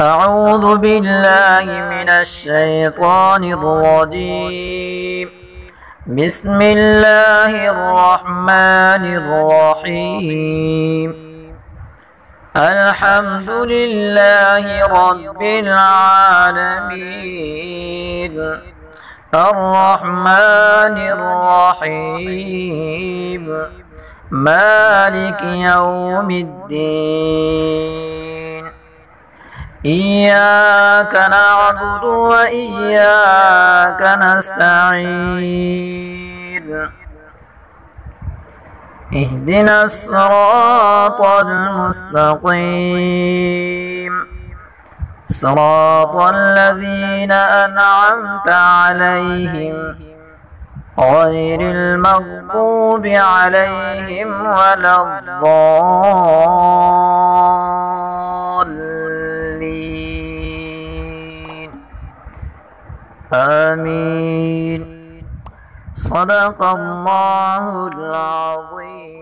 أعوذ بالله من الشيطان الرجيم. بسم الله الرحمن الرحيم. الحمد لله رب العالمين، الرحمن الرحيم، مالك يوم الدين. إياك نعبد وإياك نستعين. اهدنا الصراط المستقيم، صراط الذين أنعمت عليهم غير المغضوب عليهم ولا الضالين. آمين. صدق الله العظيم.